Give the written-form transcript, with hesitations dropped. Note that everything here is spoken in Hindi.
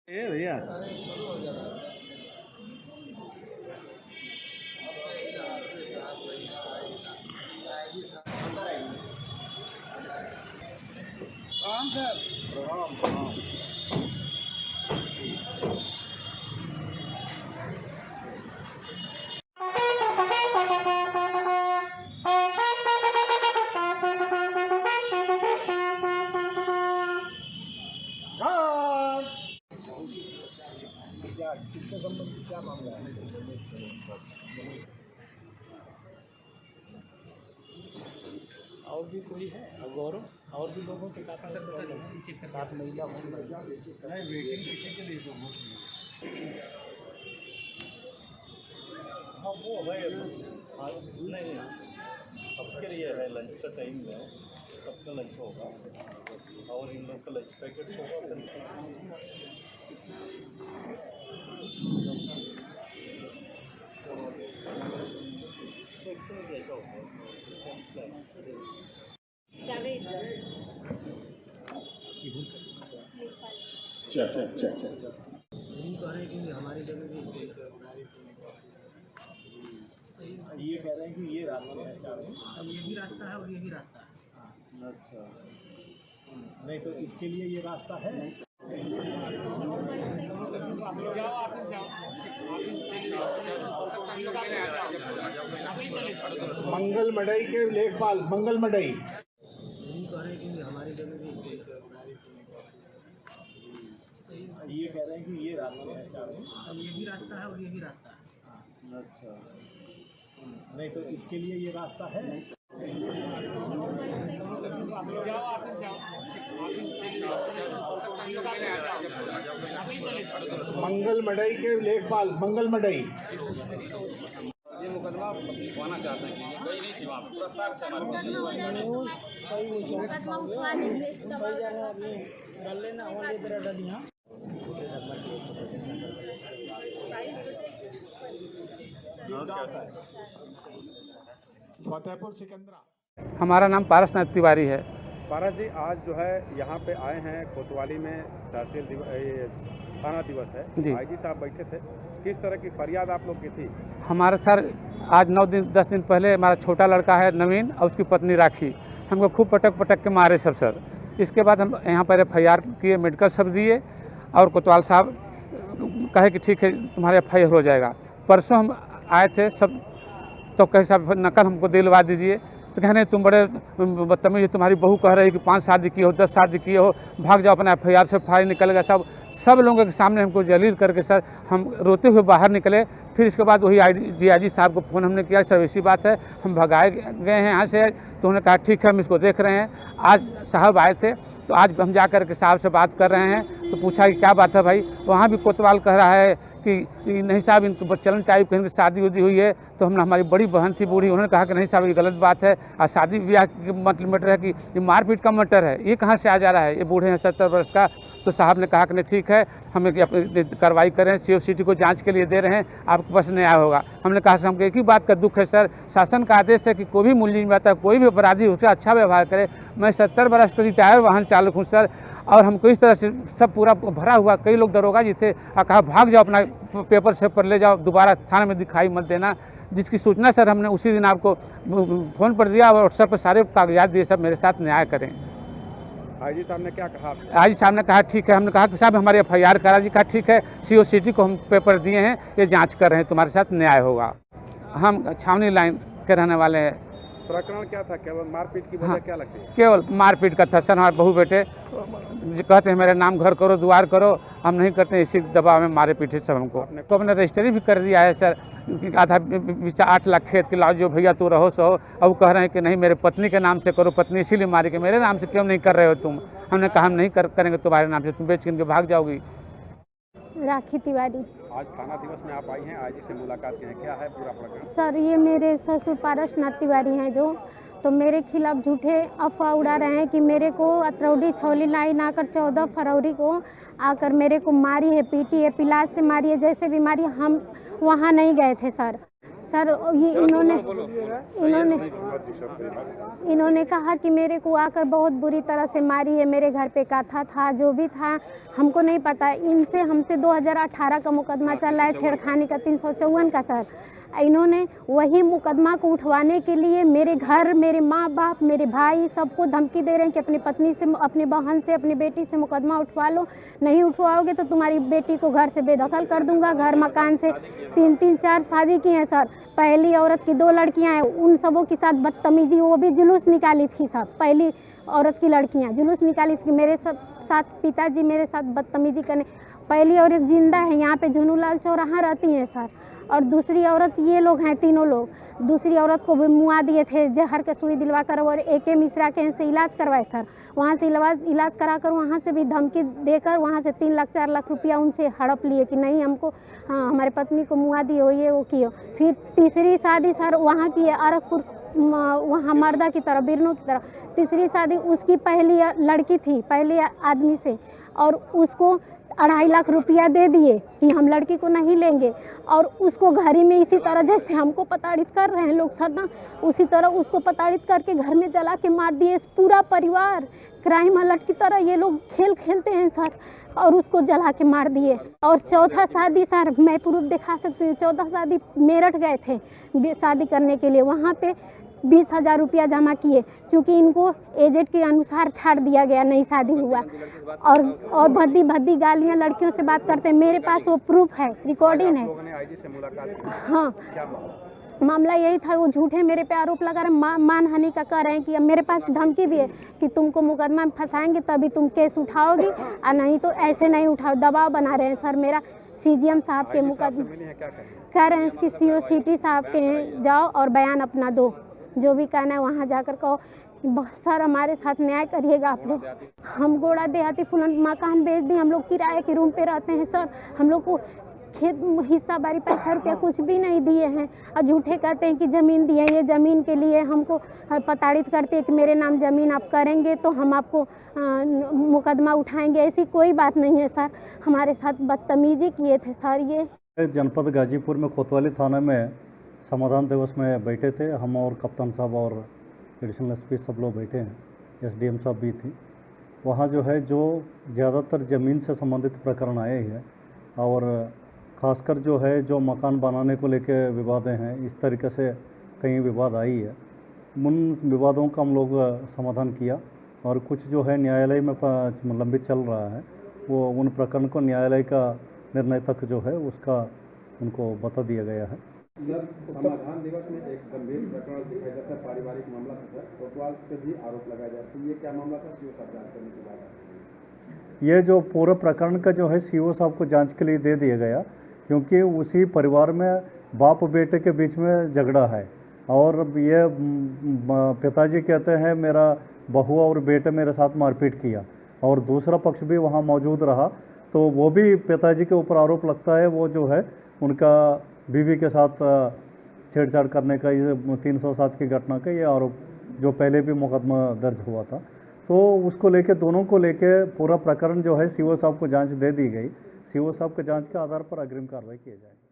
ए भैया प्रणाम सर। प्रणाम प्रणाम। क्या किससे संबंधित क्या मामला है? और भी कोई है गौरव और भी लोगों से कहा सात महिला नहीं वेटिंग किसी के लिए तो हाँ वो है नहीं सबके लिए है लंच का टाइम है सबका लंच होगा और इन लोग का लंच पैकेट होगा जैसा होगा ये कह रहे हैं कि ये रास्ते हैं चारों। अब ये भी रास्ता है और ये भी रास्ता है। अच्छा नहीं तो इसके लिए ये रास्ता है। मंगल मडई के लेखपाल मंगल मडई ये कह रहे हैं कि ये रास्ते हैं चारों। अब ये भी रास्ता है और ये भी रास्ता है। अच्छा नहीं तो इसके लिए ये रास्ता है। मंगल मडई के लेखपाल मंगल मडई ये मुकदमा उठवाना चाहते हैं कि गई नहीं थी वहाँ पे प्रस्ताव से फतेहपुर सिकंदरा। हमारा नाम पारसनाथ तिवारी है। पारस जी आज जो है यहाँ पे आए हैं कोतवाली में तहसील थाना दिवस है जी। आईजी साहब बैठे थे किस तरह की फरियाद आप लोग की थी? हमारा सर आज 10 दिन पहले हमारा छोटा लड़का है नवीन और उसकी पत्नी राखी हमको खूब पटक के मारे सब सर। इसके बाद हम यहाँ पर FIR किए, मेडिकल सब दिए और कोतवाल साहब कहे कि ठीक है तुम्हारा FIR हो जाएगा। परसों हम आए थे सब तो कहे साहब नकल हमको दिलवा दीजिए तो कहने तुम बड़े बदतमीज, तुम्हारी बहू कह रही है कि 5 शादी की हो 10 शादी किए हो, भाग जाओ अपना FIR से फाइल निकलेगा। सब लोगों के सामने हमको जलील करके सर हम रोते हुए बाहर निकले। फिर इसके बाद वही DIG साहब को फ़ोन हमने किया, सर ऐसी बात है हम भगाए गए हैं यहाँ से। तो उन्होंने कहा ठीक है हम इसको देख रहे हैं। आज साहब आए थे तो आज हम जा कर के साहब से बात कर रहे हैं तो पूछा कि क्या बात है भाई। वहाँ भी कोतवाल कह रहा है कि नहीं साहब इनको बच्चन टाइप कहीं शादी उदी हुई है। तो हमने हमारी बड़ी बहन थी बूढ़ी, उन्होंने कहा कि नहीं साहब ये गलत बात है और शादी ब्याह की मैटर है कि ये मारपीट का मैटर है, ये कहाँ से आ जा रहा है, ये बूढ़े हैं 70 वर्ष का। तो साहब ने कहा कि नहीं ठीक है हमें कार्रवाई करें, COCT को जांच के लिए दे रहे हैं, आपके पास न्याय होगा। हमने कहा सर हमको एक ही बात का दुख है सर, शासन का आदेश है कि कोई भी मुलजिम रहता है, कोई भी अपराधी उससे अच्छा व्यवहार करे। मैं 70 वर्ष का रिटायर वाहन चालक हूँ सर और हमको इस तरह से सब पूरा भरा हुआ। कई लोग दरोगा जी थे और कहा भाग जाओ अपना पेपर सेपर ले जाओ, दोबारा थाने में दिखाई मत देना। जिसकी सूचना सर हमने उसी दिन आपको फ़ोन पर दिया और व्हाट्सएप पर सारे कागजात दिए, सब मेरे साथ न्याय करें। आईजी साहब ने क्या कहा? आईजी साहब ने कहा ठीक है। हमने कहा कि साहब हमारे FIR करा जी। कहा ठीक है COCT को हम पेपर दिए हैं, ये जांच कर रहे हैं, तुम्हारे साथ न्याय होगा। हम छावनी लाइन के रहने वाले हैं। प्रकरण क्या था? केवल मारपीट की वजह हाँ, क्या लगती है? केवल मारपीट का था सर। हमारे बहू बेटे कहते हैं मेरे नाम घर करो द्वार करो, हम नहीं करते, इसी दबाव में मारे पीटे सब हमको। तो हमने रजिस्ट्री भी कर दिया है सर, आधा 8 लाख खेत के लाओ जो भैया तू रहो सो। अब कह रहे हैं कि नहीं मेरे पत्नी के नाम से करो, पत्नी इसीलिए मारी के मेरे नाम से क्यों नहीं कर रहे हो तुम। हमने कहा हम नहीं करेंगे तुम्हारे नाम से, तुम बेच के भाग जाओगी। राखी तिवारी। आज थाना दिवस में आप आई हैं, आईजी से मुलाकात की है, क्या है पूरा प्रकरण? सर ये मेरे ससुर पारसनाथ तिवारी हैं जो तो मेरे खिलाफ झूठे अफवाह उड़ा रहे हैं कि मेरे को अतरौली छौली लाइन आकर 14 फरवरी को आकर मेरे को मारी है, पीटी है, पिलास से मारी है, जैसे भी मारी। हम वहाँ नहीं गए थे सर। सर ये इन्होंने कहा कि मेरे को आकर बहुत बुरी तरह से मारी है, मेरे घर पे काथा था, जो भी था हमको नहीं पता। इनसे हमसे 2018 का मुकदमा चल रहा है, छेड़खानी का 354 का सर। इन्होंने वही मुकदमा को उठवाने के लिए मेरे घर, मेरे माँ बाप, मेरे भाई सबको धमकी दे रहे हैं कि अपनी पत्नी से, अपनी बहन से, अपनी बेटी से मुकदमा उठवा लो, नहीं उठवाओगे तो तुम्हारी बेटी को घर से बेदखल कर दूंगा। घर मकान से 3-4 शादी की हैं सर। पहली औरत की 2 लड़कियां हैं, उन सबों के साथ बदतमीजी, वो भी जुलूस निकाली थी सर। पहली औरत की लड़कियां जुलूस निकाली थी, मेरे साथ पिताजी मेरे साथ बदतमीजी करने। पहली औरत जिंदा है, यहाँ पे झुनूलाल चौराहा रहती हैं सर। और दूसरी औरत ये लोग हैं, तीनों लोग। दूसरी औरत को भी मुआ दिए थे, जहर के सुई दिलवा कर, और AK मिश्रा के से इलाज करवाए सर। वहाँ से इलाज कराकर वहाँ से भी धमकी देकर वहाँ से 3 लाख 4 लाख रुपया उनसे हड़प लिए कि नहीं हमको, हाँ हमारे पत्नी को मुआ दिए हो, ये वो किए। फिर तीसरी शादी सर वहाँ की है अरखपुर, वहाँ मर्दा की तरफ, बिरनों की तरफ। तीसरी शादी उसकी पहली लड़की थी, पहले आदमी से, और उसको 2.5 लाख रुपया दे दिए कि हम लड़की को नहीं लेंगे। और उसको घर ही में इसी तरह जैसे हमको प्रताड़ित कर रहे हैं लोग सर ना, उसी तरह उसको प्रताड़ित करके घर में जला के मार दिए। पूरा परिवार क्राइम अलर्ट की तरह ये लोग खेल खेलते हैं सर, और उसको जला के मार दिए। और चौथा शादी सर मैं प्रूफ दिखा सकती हूँ, 14 शादी मेरठ गए थे शादी करने के लिए, वहाँ पे 20,000 रुपया जमा किए। चूँकि इनको एजेड के अनुसार छाड़ दिया गया, नहीं शादी हुआ। और भद्दी गालियाँ लड़कियों से बात करते हैं, मेरे पास वो प्रूफ है, रिकॉर्डिंग है। हाँ, मामला यही था, वो झूठे मेरे पे आरोप लगा रहे, मानहानि का कर रहे हैं कि मेरे पास धमकी भी है कि तुमको मुकदमा में फंसाएंगे तभी तुम केस उठाओगी, और नहीं तो ऐसे नहीं उठाओ। दबाव बना रहे हैं सर मेरा। CGM साहब के मुकदमे कह रहे हैं कि CO सिटी साहब के जाओ और बयान अपना दो, जो भी कहना है वहाँ जाकर कहो। सर हमारे साथ न्याय करिएगा आप लोग। हम गोड़ा देहाती फुलन मकान बेच दिए, हम लोग किराए के रूम पे रहते हैं सर। हम लोग को खेत हिस्सा बारी पैसा रुपया कुछ भी नहीं दिए हैं, और झूठे कहते हैं कि ज़मीन दिए। ये ज़मीन के लिए हमको प्रताड़ित करते हैं कि मेरे नाम ज़मीन आप करेंगे तो हम आपको मुकदमा उठाएंगे। ऐसी कोई बात नहीं है सर, हमारे साथ बदतमीजी किए थे सर। ये जनपद गाजीपुर में कोतवाली थाना में समाधान दिवस में बैठे थे हम, और कप्तान साहब और एडिशनल SP सब लोग बैठे हैं, SDM साहब भी थी। वहाँ जो है जो ज़्यादातर ज़मीन से संबंधित प्रकरण आए हैं, और ख़ासकर जो है जो मकान बनाने को लेकर विवादें हैं, इस तरीके से कई विवाद आई है। उन विवादों का हम लोग समाधान किया, और कुछ जो है न्यायालय में लंबित चल रहा है, वो उन प्रकरण को न्यायालय का निर्णय तक जो है उसका उनको बता दिया गया है। सर समाधान दिवस में एक गंभीर प्रकरण दिखाई देता है, पारिवारिक मामला था सर, कोतवाल पे भी आरोप लगाया जाता है। ये क्या मामला था, CO साहब जांच करने के बाद? ये जो पूरे प्रकरण का जो है CO साहब को जांच के लिए दे दिया गया, क्योंकि उसी परिवार में बाप बेटे के बीच में झगड़ा है, और ये पिताजी कहते हैं मेरा बहू और बेटे मेरे साथ मारपीट किया, और दूसरा पक्ष भी वहाँ मौजूद रहा, तो वो भी पिताजी के ऊपर आरोप लगता है, वो जो है उनका बीवी के साथ छेड़छाड़ करने का, ये 307 की घटना का ये आरोप जो पहले भी मुकदमा दर्ज हुआ था। तो उसको लेके, दोनों को लेके पूरा प्रकरण जो है CO साहब को जांच दे दी गई। CO साहब के जांच के आधार पर अग्रिम कार्रवाई की जाएगी।